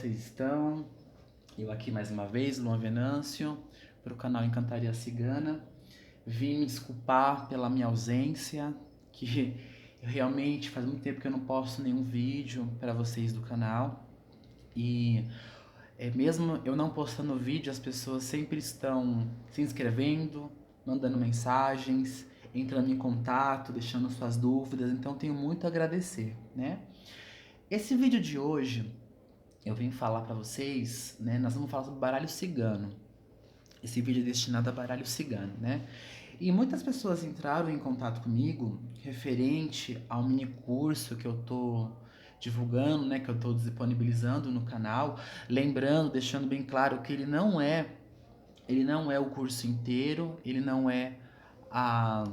vocês estão? Eu aqui mais uma vez, Luan Venâncio, para o canal Encantaria Cigana. Vim me desculpar pela minha ausência, que realmente faz muito tempo que eu não posto nenhum vídeo para vocês do canal. E mesmo eu não postando vídeo, as pessoas sempre estão se inscrevendo, mandando mensagens, entrando em contato, deixando suas dúvidas, então tenho muito a agradecer, né? Esse vídeo de hoje eu vim falar pra vocês, né? Nós vamos falar sobre baralho cigano. Esse vídeo é destinado a baralho cigano, né? E muitas pessoas entraram em contato comigo referente ao mini curso que eu tô divulgando, né? Que eu tô disponibilizando no canal. Lembrando, deixando bem claro que ele não é o curso inteiro, ele não é a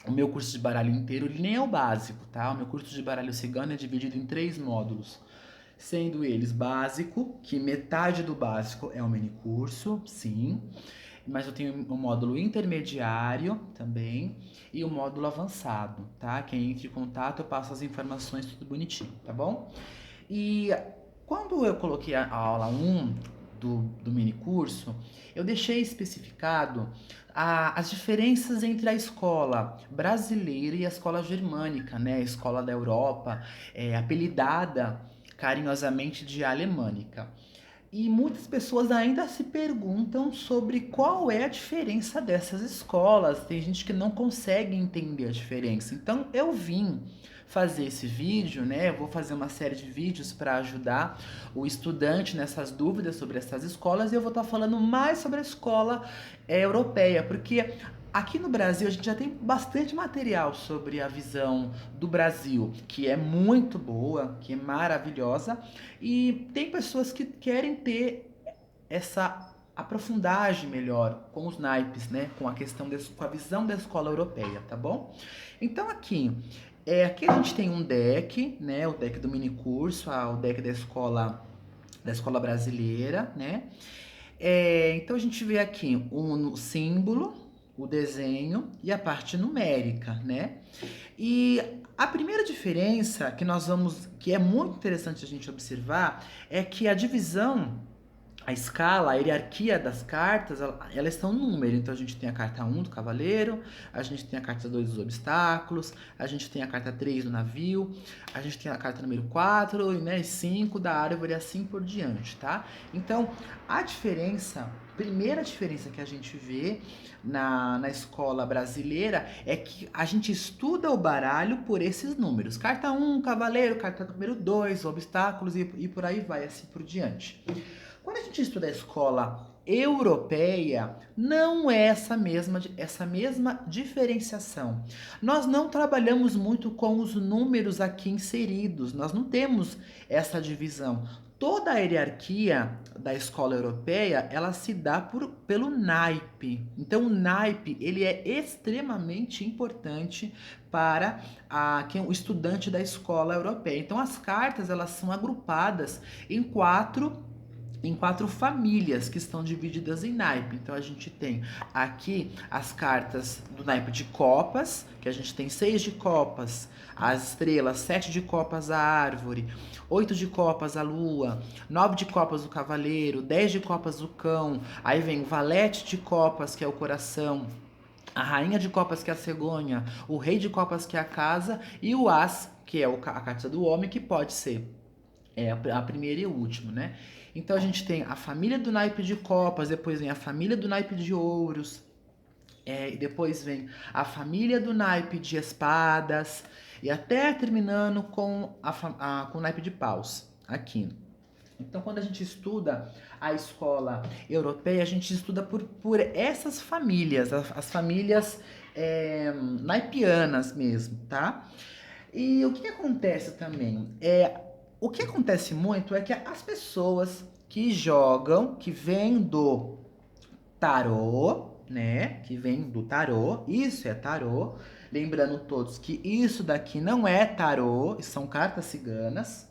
o meu curso de baralho inteiro, ele nem é o básico, tá? O meu curso de baralho cigano é dividido em 3 módulos, sendo eles básico, que metade do básico é o mini curso, sim, mas eu tenho um módulo intermediário também e o módulo avançado, tá? Quem entra em contato eu passo as informações tudo bonitinho, tá bom? E quando eu coloquei a aula 1 do mini curso, eu deixei especificado as diferenças entre a escola brasileira e a escola germânica, né? A escola da Europa, apelidada carinhosamente de alemânica. E muitas pessoas ainda se perguntam sobre qual é a diferença dessas escolas. Tem gente que não consegue entender a diferença. Então eu vim fazer esse vídeo, né? Eu vou fazer uma série de vídeos para ajudar o estudante nessas dúvidas sobre essas escolas e eu vou estar falando mais sobre a escola europeia, porque aqui no Brasil a gente já tem bastante material sobre a visão do Brasil, que é muito boa, que é maravilhosa, e tem pessoas que querem ter essa aprofundagem melhor com os naipes, né? Com a questão com a visão da escola europeia, tá bom? Então aqui a gente tem um deck, né? O deck do mini curso, o deck da escola brasileira, né? Então a gente vê aqui um símbolo, o desenho e a parte numérica, né? E a primeira diferença que é muito interessante a gente observar, é que a divisão, a escala, a hierarquia das cartas, elas estão no número. Então a gente tem a carta 1 do cavaleiro, a gente tem a carta 2 dos obstáculos, a gente tem a carta 3 do navio, a gente tem a carta número 4, né, e 5 da árvore e assim por diante, tá? Então a primeira diferença que a gente vê na escola brasileira é que a gente estuda o baralho por esses números. Carta 1, cavaleiro, carta número 2, obstáculos e por aí vai, assim por diante. Quando a gente estuda a escola europeia, não é essa mesma diferenciação. Nós não trabalhamos muito com os números aqui inseridos, nós não temos essa divisão. Toda a hierarquia da escola europeia, ela se dá pelo naipe. Então, o naipe, ele é extremamente importante para o estudante da escola europeia. Então, as cartas, elas são agrupadas em quatro famílias que estão divididas em naipe. Então a gente tem aqui as cartas do naipe de copas, que a gente tem 6 de copas, as estrelas, 7 de copas a árvore, 8 de copas a lua, 9 de copas o cavaleiro, 10 de copas o cão, aí vem o valete de copas, que é o coração, a rainha de copas, que é a cegonha, o rei de copas, que é a casa, e o as, que é a carta do homem, que pode ser a primeira e o último, né? Então a gente tem a família do naipe de copas, depois vem a família do naipe de ouros, e depois vem a família do naipe de espadas, e até terminando com com o naipe de paus, aqui. Então, quando a gente estuda a escola europeia, a gente estuda por essas famílias, as famílias naipianas mesmo, tá? E o que acontece também? O que acontece muito é que as pessoas que jogam, que vêm do tarô, né? Que vem do tarô, isso é tarô. Lembrando todos que isso daqui não é tarô, são cartas ciganas.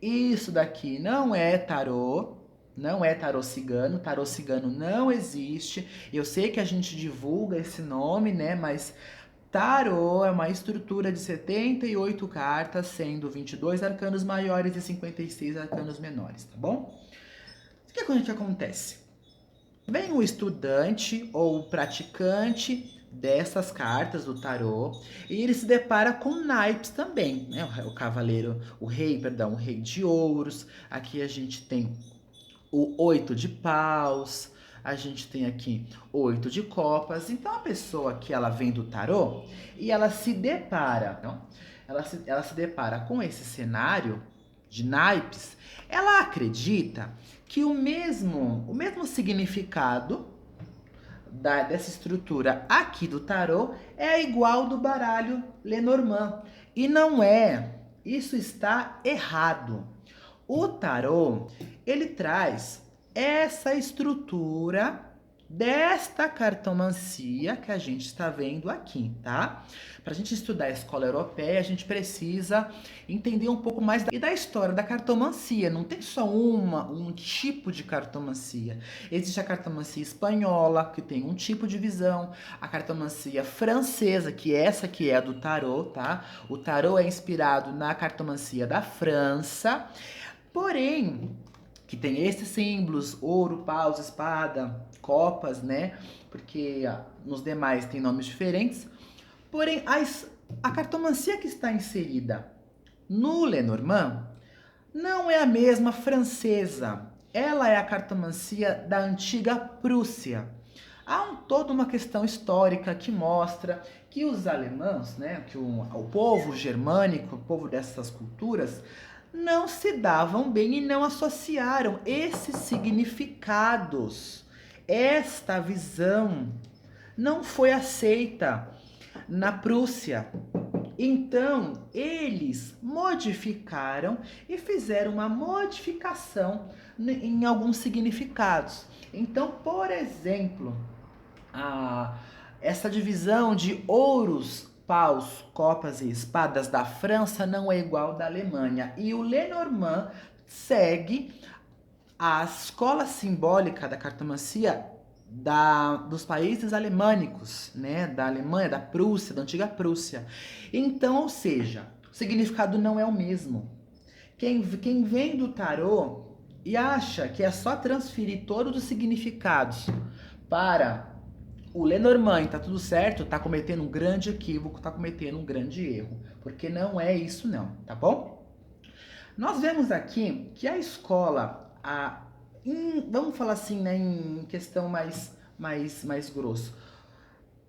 Isso daqui não é tarô, não é tarô cigano não existe. Eu sei que a gente divulga esse nome, né? Mas Tarô é uma estrutura de 78 cartas, sendo 22 arcanos maiores e 56 arcanos menores, tá bom? O que acontece? Vem o estudante ou o praticante dessas cartas do tarô e ele se depara com naipes também, né? O cavaleiro, o rei de ouros. Aqui a gente tem o 8 de paus, a gente tem aqui o 8 de copas. Então a pessoa que ela vem do tarô e ela se depara, não? Ela se depara com esse cenário de naipes, ela acredita que o mesmo significado dessa estrutura aqui do tarô é igual do baralho Lenormand. E não é. Isso está errado. O tarô, ele traz essa estrutura desta cartomancia que a gente está vendo aqui, tá? Para a gente estudar a escola europeia, a gente precisa entender um pouco mais da história da cartomancia. Não tem só um tipo de cartomancia. Existe a cartomancia espanhola, que tem um tipo de visão, a cartomancia francesa, que essa que é a do tarô, tá? O tarô é inspirado na cartomancia da França, porém que tem esses símbolos, ouro, paus, espada, copas, né? Porque nos demais tem nomes diferentes. Porém, a cartomancia que está inserida no Lenormand não é a mesma francesa. Ela é a cartomancia da antiga Prússia. Há toda uma questão histórica que mostra que os alemães, né, que o povo germânico, o povo dessas culturas, não se davam bem e não associaram esses significados. Esta visão não foi aceita na Prússia. Então, eles modificaram e fizeram uma modificação em alguns significados. Então, por exemplo, essa divisão de ouros, paus, copas e espadas da França não é igual da Alemanha. E o Lenormand segue a escola simbólica da cartomancia dos países alemânicos, né? Da Alemanha, da Prússia, da antiga Prússia. Então, ou seja, o significado não é o mesmo. Quem vem do tarô e acha que é só transferir todos os significados para o Lenormand, tá tudo certo, tá cometendo um grande equívoco, tá cometendo um grande erro, porque não é isso não, tá bom? Nós vemos aqui que a escola, vamos falar assim, né, em questão mais grosso,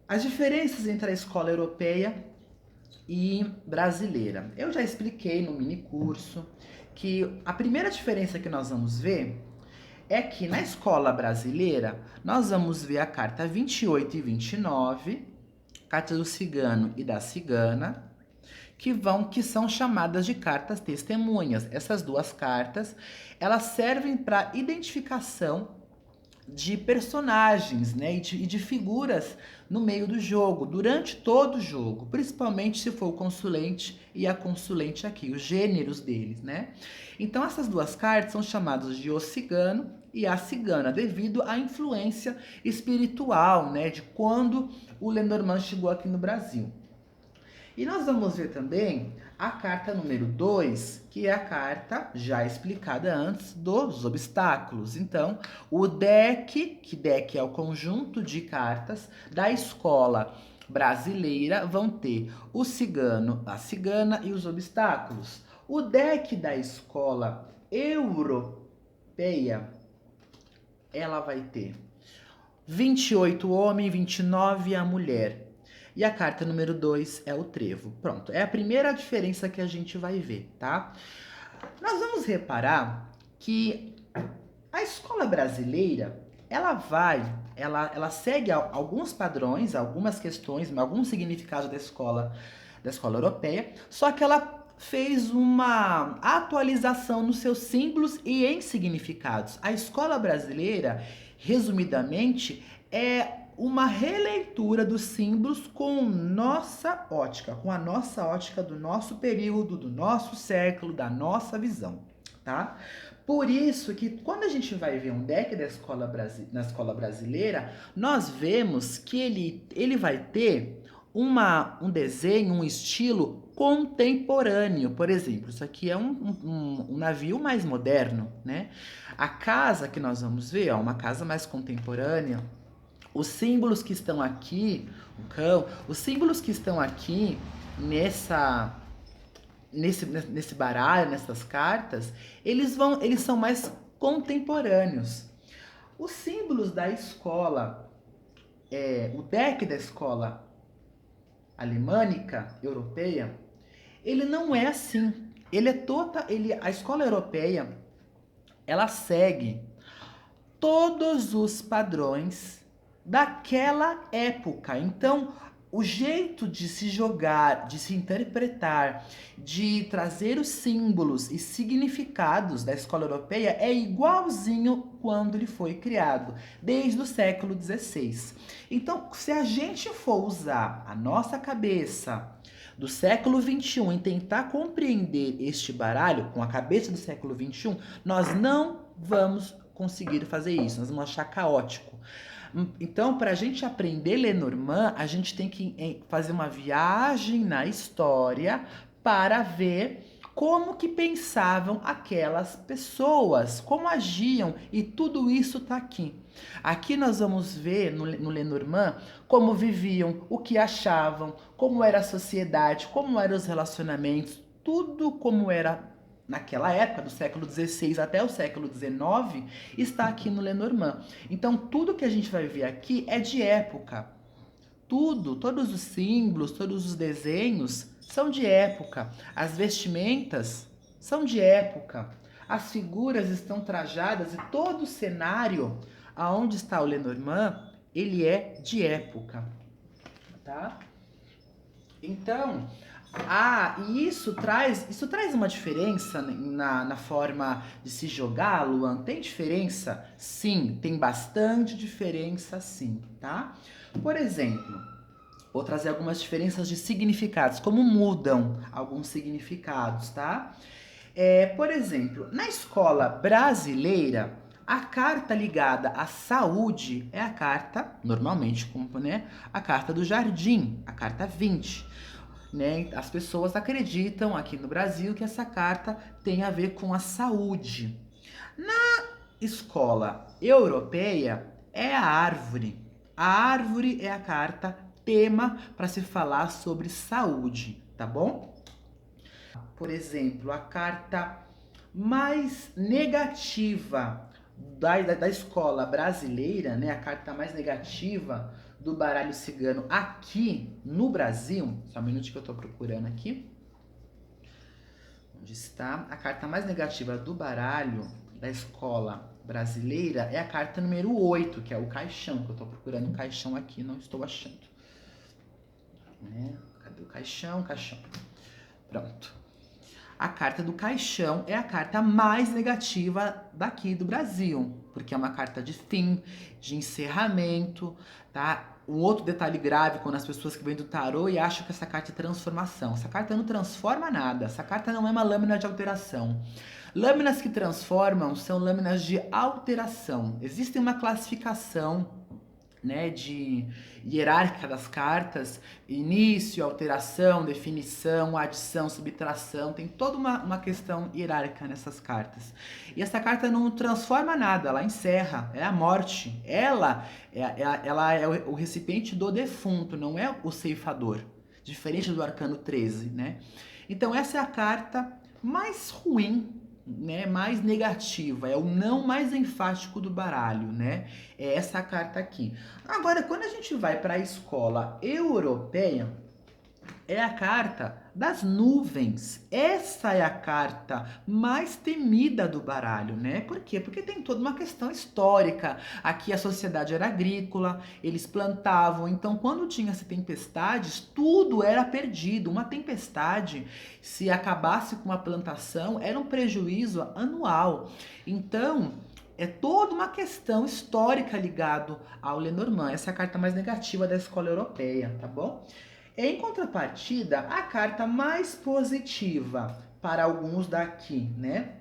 as diferenças entre a escola europeia e brasileira. Eu já expliquei no mini curso que a primeira diferença que nós vamos ver é que na escola brasileira, nós vamos ver a carta 28 e 29, carta do cigano e da cigana, que são chamadas de cartas testemunhas. Essas duas cartas, elas servem para identificação de personagens, né, e de figuras no meio do jogo, durante todo o jogo, principalmente se for o consulente e a consulente aqui, os gêneros deles, né? Então essas duas cartas são chamadas de o cigano e a cigana, devido à influência espiritual, né, de quando o Lenormand chegou aqui no Brasil. E nós vamos ver também a carta número 2, que é a carta já explicada antes dos obstáculos. Então, o deck, que deck é o conjunto de cartas da escola brasileira, vão ter o cigano, a cigana e os obstáculos. O deck da escola europeia, ela vai ter 28 homem, 29 a mulher. E a carta número 2 é o trevo. Pronto, é a primeira diferença que a gente vai ver, tá? Nós vamos reparar que a escola brasileira, ela segue alguns padrões, algumas questões, alguns significados da escola europeia, só que ela fez uma atualização nos seus símbolos e em significados. A escola brasileira, resumidamente, é uma releitura dos símbolos com a nossa ótica do nosso período, do nosso século, da nossa visão, tá? Por isso que quando a gente vai ver um deck na escola brasileira, nós vemos que ele vai ter um desenho, um estilo contemporâneo. Por exemplo, isso aqui é um navio mais moderno, né? A casa que nós vamos ver, ó, uma casa mais contemporânea. Os símbolos que estão aqui, o cão, os símbolos que estão aqui nesse baralho, nessas cartas, eles são mais contemporâneos. Os símbolos da escola, o deck da escola alemânica, europeia, ele não é assim. A escola europeia, ela segue todos os padrões daquela época. Então, o jeito de se jogar, de se interpretar, de trazer os símbolos e significados da escola europeia é igualzinho quando ele foi criado, desde o século XVI. Então, se a gente for usar a nossa cabeça do século XXI e tentar compreender este baralho com a cabeça do século XXI, nós não vamos conseguir fazer isso, nós vamos achar caótico. Então, para a gente aprender Lenormand, a gente tem que fazer uma viagem na história para ver como que pensavam aquelas pessoas, como agiam, e tudo isso está aqui. Aqui nós vamos ver no Lenormand como viviam, o que achavam, como era a sociedade, como eram os relacionamentos, tudo como era naquela época, do século XVI até o século XIX, está aqui no Lenormand. Então, tudo que a gente vai ver aqui é de época. Todos os símbolos, todos os desenhos são de época. As vestimentas são de época. As figuras estão trajadas e todo o cenário aonde está o Lenormand, ele é de época, tá? Então, e isso traz uma diferença na forma de se jogar, Luan? Tem diferença? Sim, tem bastante diferença sim, tá? Por exemplo, vou trazer algumas diferenças de significados, como mudam alguns significados, tá? Por exemplo, na escola brasileira, a carta ligada à saúde é a carta, normalmente, né, a carta do jardim, a carta 20. Né? As pessoas acreditam aqui no Brasil que essa carta tem a ver com a saúde. Na escola europeia é a árvore. A árvore é a carta tema para se falar sobre saúde, tá bom? Por exemplo, a carta mais negativa da escola brasileira, né? A carta mais negativa do baralho cigano aqui no Brasil, só um minutinho que eu tô procurando aqui. Onde está? A carta mais negativa do baralho da escola brasileira é a carta número 8, que é o caixão, que eu tô procurando o caixão aqui, não estou achando. Né? Cadê o caixão? Caixão. Pronto. A carta do caixão é a carta mais negativa daqui do Brasil, porque é uma carta de fim, de encerramento, tá? Um outro detalhe grave quando as pessoas que vêm do tarô e acham que essa carta é transformação. Essa carta não transforma nada, essa carta não é uma lâmina de alteração. Lâminas que transformam são lâminas de alteração. Existe uma classificação, né, de hierárquica das cartas, início, alteração, definição, adição, subtração, tem toda uma questão hierárquica nessas cartas. E essa carta não transforma nada, ela encerra, é a morte. Ela é o recipiente do defunto, não é o ceifador, diferente do arcano 13, né? Então essa é a carta mais ruim, né, mais negativa, é o não mais enfático do baralho, né? É essa carta aqui. Agora, quando a gente vai para a escola europeia, é a carta das nuvens. Essa é a carta mais temida do baralho, né? Por quê? Porque tem toda uma questão histórica. Aqui a sociedade era agrícola, eles plantavam, então quando tinha-se tempestades, tudo era perdido. Uma tempestade, se acabasse com uma plantação, era um prejuízo anual. Então, é toda uma questão histórica ligado ao Lenormand. Essa é a carta mais negativa da escola europeia, tá bom? Em contrapartida, a carta mais positiva para alguns daqui, né?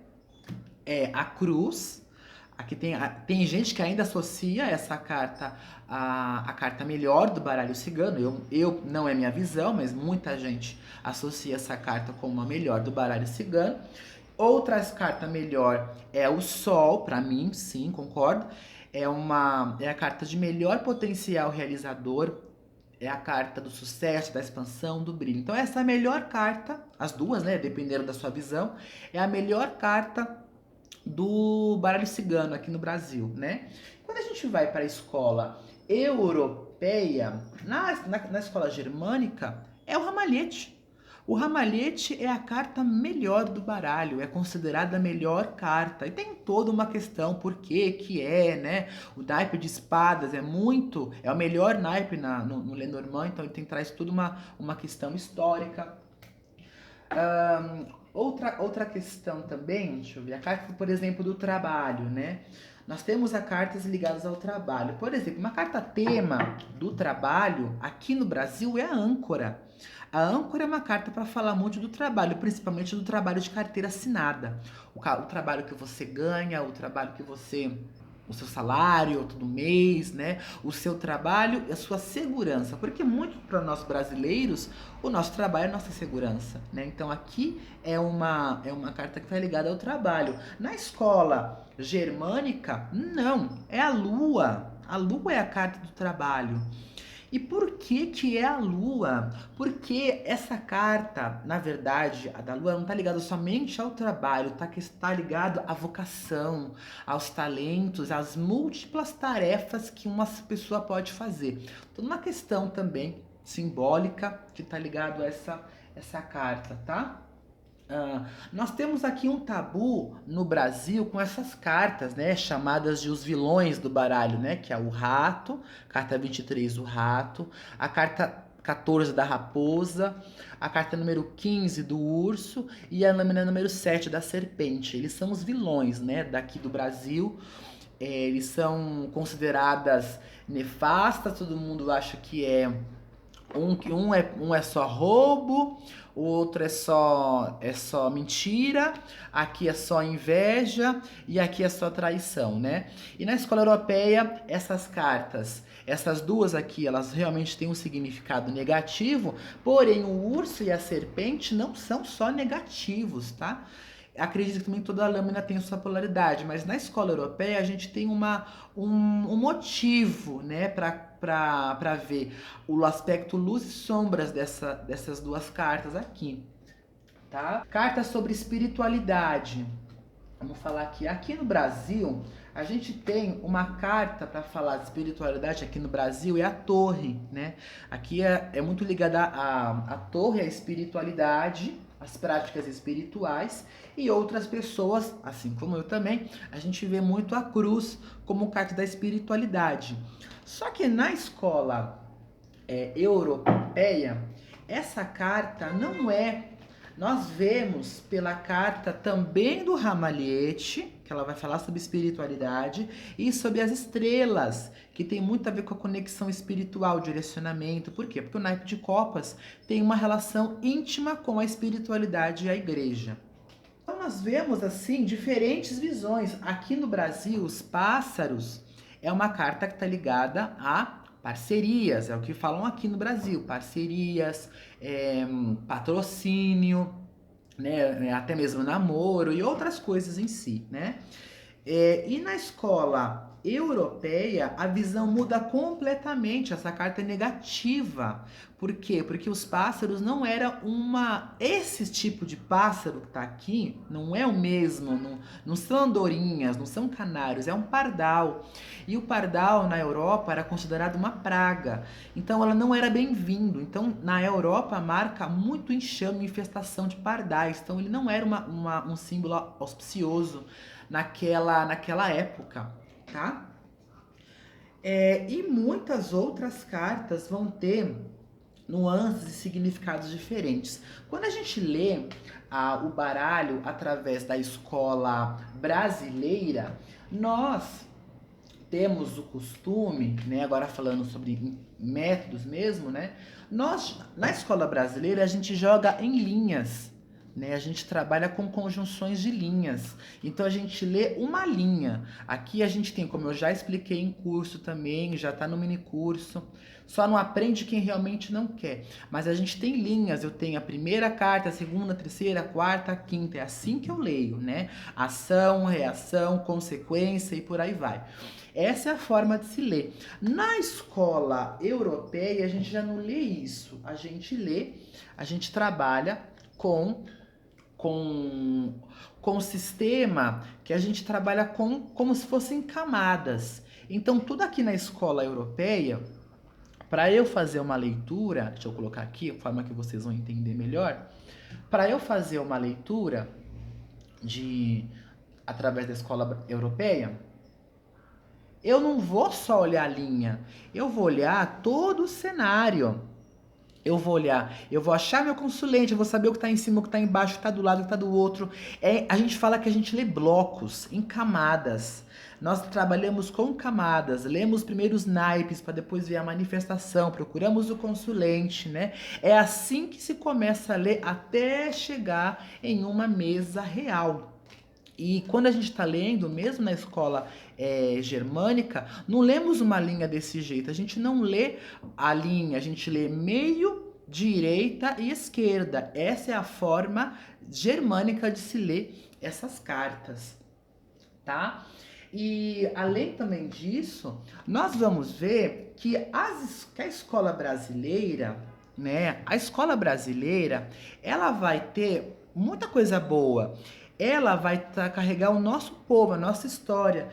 É a cruz. Aqui tem gente que ainda associa essa carta a carta melhor do baralho cigano. Eu não é minha visão, mas muita gente associa essa carta como a melhor do baralho cigano. Outras cartas melhor é o Sol, para mim, sim, concordo. É a carta de melhor potencial realizador, é a carta do sucesso, da expansão, do brilho. Então essa é a melhor carta, as duas, né, dependendo da sua visão, é a melhor carta do baralho cigano aqui no Brasil, né? Quando a gente vai para a escola europeia, na escola germânica, é o ramalhete. O ramalhete é a carta melhor do baralho, é considerada a melhor carta. E tem toda uma questão, por que é, né? O naipe de espadas é o melhor naipe no Lenormand, então ele traz tudo uma questão histórica. Outra questão também, deixa eu ver, a carta, por exemplo, do trabalho, né? Nós temos as cartas ligadas ao trabalho. Por exemplo, uma carta tema do trabalho aqui no Brasil é a âncora. A âncora é uma carta para falar muito do trabalho, principalmente do trabalho de carteira assinada. O trabalho que você ganha, o seu salário todo mês, né? O seu trabalho e a sua segurança. Porque muito para nós brasileiros, o nosso trabalho é a nossa segurança, né? Então aqui é uma carta que está ligada ao trabalho. Na escola germânica, não, é a lua. A lua é a carta do trabalho. E por que é a lua? Porque essa carta, na verdade, a da lua não está ligada somente ao trabalho, está ligado à vocação, aos talentos, às múltiplas tarefas que uma pessoa pode fazer. Então, uma questão também simbólica que está ligado a essa carta, tá? Nós temos aqui um tabu no Brasil com essas cartas, né, chamadas de os vilões do baralho, né, que é o rato, carta 23, o rato, a carta 14 da raposa, a carta número 15 do urso e a lâmina número 7 da serpente. Eles são os vilões, né, daqui do Brasil. Eles são consideradas nefastas, todo mundo acha que um é só roubo, o outro é só mentira, aqui é só inveja e aqui é só traição, né? E na escola europeia, essas cartas, essas duas aqui, elas realmente têm um significado negativo, porém o urso e a serpente não são só negativos, tá? Acredito que também toda a lâmina tem sua polaridade, mas na escola europeia a gente tem um motivo, né, para ver o aspecto luz e sombras dessas duas cartas aqui, tá? Cartas sobre espiritualidade. Vamos falar aqui. Aqui no Brasil, a gente tem uma carta para falar de espiritualidade aqui no Brasil, é a torre, né? Aqui é muito ligada à torre, à espiritualidade, às práticas espirituais, e outras pessoas, assim como eu também, a gente vê muito a cruz como carta da espiritualidade. Só que na escola europeia, essa carta não é. Nós vemos pela carta também do ramalhete, que ela vai falar sobre espiritualidade, e sobre as estrelas, que tem muito a ver com a conexão espiritual, direcionamento. Por quê? Porque o naipe de copas tem uma relação íntima com a espiritualidade e a igreja. Então nós vemos assim diferentes visões. Aqui no Brasil, os pássaros é uma carta que está ligada a parcerias, é o que falam aqui no Brasil, parcerias, patrocínio, né, até mesmo namoro e outras coisas em si, né? E na escola europeia, a visão muda completamente, essa carta é negativa. Por quê? Porque os pássaros não eram esse tipo de pássaro que tá aqui, não é o mesmo, não são andorinhas, não são canários, é um pardal. E o pardal na Europa era considerado uma praga, então ela não era bem-vindo. Então na Europa marca muito enxame e infestação de pardais, então ele não era um símbolo auspicioso naquela época, tá? E muitas outras cartas vão ter nuances e significados diferentes. Quando a gente lê o baralho através da escola brasileira, nós temos o costume, né, agora falando sobre métodos mesmo, né? Nós, na escola brasileira, a gente joga em linhas. né? A gente trabalha com conjunções de linhas. Então a gente lê uma linha. Aqui a gente tem, como eu já expliquei em curso também, já tá no mini curso. Só não aprende quem realmente não quer. Mas a gente tem linhas. Eu tenho a primeira carta, a segunda, a terceira, a quarta, a quinta. É assim que eu leio, né? Ação, reação, consequência e por aí vai. Essa é a forma de se ler. Na escola europeia, a gente já não lê isso. A gente trabalha com com o sistema que a gente trabalha como se fossem camadas. Então, tudo aqui na escola europeia, para eu fazer uma leitura, deixa eu colocar aqui, a forma que vocês vão entender melhor. Para eu fazer uma leitura através da escola europeia, eu não vou só olhar a linha, eu vou olhar todo o cenário. Eu vou olhar, eu vou achar meu consulente, eu vou saber o que está em cima, o que está embaixo, o que está do lado, o que está do outro. A gente fala que a gente lê blocos, em camadas. Nós trabalhamos com camadas, lemos primeiro os naipes para depois ver a manifestação, procuramos o consulente, né? É assim que se começa a ler até chegar em uma mesa real. E quando a gente está lendo, mesmo na escola germânica, não lemos uma linha desse jeito. A gente não lê a linha, a gente lê meio, direita e esquerda. Essa é a forma germânica de se ler essas cartas, tá? E além também disso, nós vamos ver que a escola brasileira, né? A escola brasileira, ela vai ter muita coisa boa. Ela vai carregar o nosso povo, a nossa história.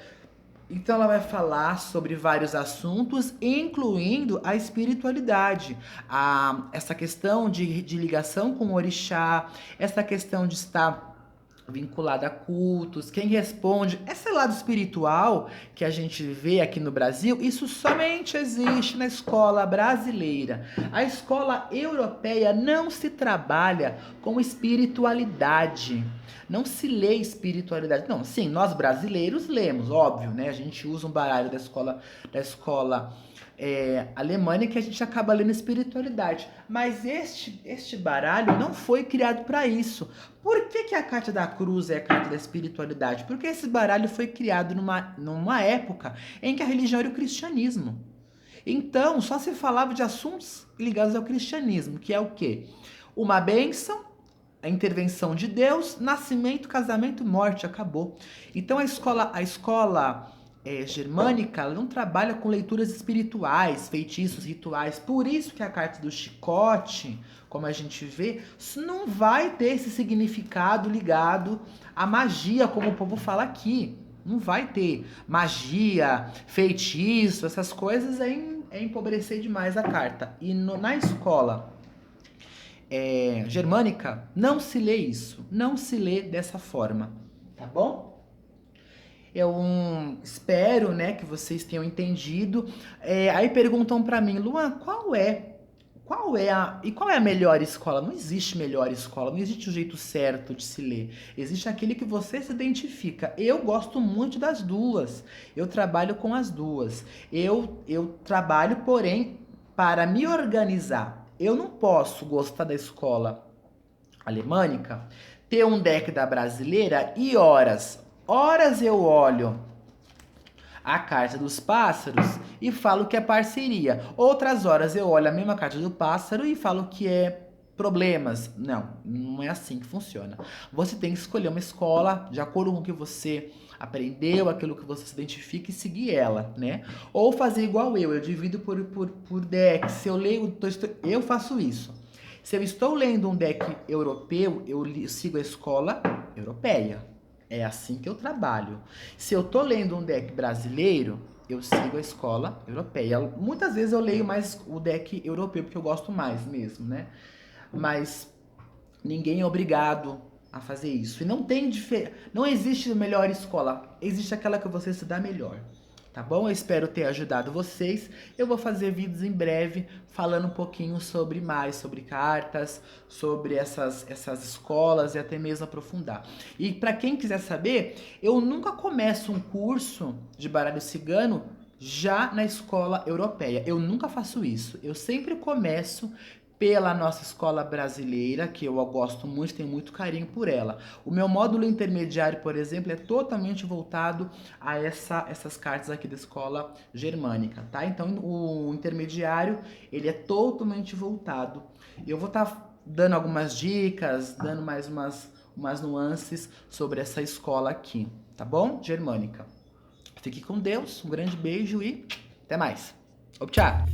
Então ela vai falar sobre vários assuntos, incluindo a espiritualidade, essa questão de ligação com o orixá, essa questão de estar vinculada a cultos, quem responde, esse lado espiritual que a gente vê aqui no Brasil, isso somente existe na escola brasileira. A escola europeia não se trabalha com espiritualidade. Não se lê espiritualidade. Não, sim, nós brasileiros lemos, óbvio, né? A gente usa um baralho da escola alemã que a gente acaba lendo espiritualidade. Mas este baralho não foi criado para isso. Por que a carta da cruz é a carta da espiritualidade? Porque esse baralho foi criado numa época em que a religião era o cristianismo. Então, só se falava de assuntos ligados ao cristianismo, que é o quê? Uma bênção, a intervenção de Deus, nascimento, casamento, morte, acabou. Então a escola germânica, ela não trabalha com leituras espirituais, feitiços, rituais. Por isso que a carta do chicote, como a gente vê, não vai ter esse significado ligado à magia, como o povo fala aqui. Não vai ter magia, feitiço, essas coisas é empobrecer demais a carta. E na escola germânica, não se lê isso, não se lê dessa forma, tá bom? Eu espero, né, que vocês tenham entendido. Aí perguntam pra mim, Luan, qual é a melhor escola? Não existe melhor escola, não existe o jeito certo de se ler. Existe aquele que você se identifica. Eu gosto muito das duas. Eu trabalho com as duas. Eu trabalho, porém, para me organizar. Eu não posso gostar da escola alemânica, ter um deck da brasileira e horas eu olho a carta dos pássaros e falo que é parceria. Outras horas eu olho a mesma carta do pássaro e falo que é problemas. Não é assim que funciona. Você tem que escolher uma escola de acordo com o que você aprendeu, aquilo que você se identifica e seguir ela, né? Ou fazer igual eu divido por deck. Se eu leio, eu faço isso. Se eu estou lendo um deck europeu, eu sigo a escola europeia. É assim que eu trabalho. Se eu tô lendo um deck brasileiro, eu sigo a escola europeia. Muitas vezes eu leio mais o deck europeu, porque eu gosto mais mesmo, né? Mas ninguém é obrigado a fazer isso. E não existe melhor escola. Existe aquela que você se dá melhor. Tá bom? Eu espero ter ajudado vocês. Eu vou fazer vídeos em breve falando um pouquinho sobre cartas, sobre essas escolas e até mesmo aprofundar. E para quem quiser saber, eu nunca começo um curso de baralho cigano já na escola europeia. Eu nunca faço isso. Eu sempre começo pela nossa escola brasileira, que eu gosto muito, tenho muito carinho por ela. O meu módulo intermediário, por exemplo, é totalmente voltado a essas cartas aqui da escola germânica, tá? Então, o intermediário, ele é totalmente voltado. Eu vou estar dando algumas dicas, dando mais umas nuances sobre essa escola aqui, tá bom? Germânica. Fique com Deus, um grande beijo e até mais. Tchau!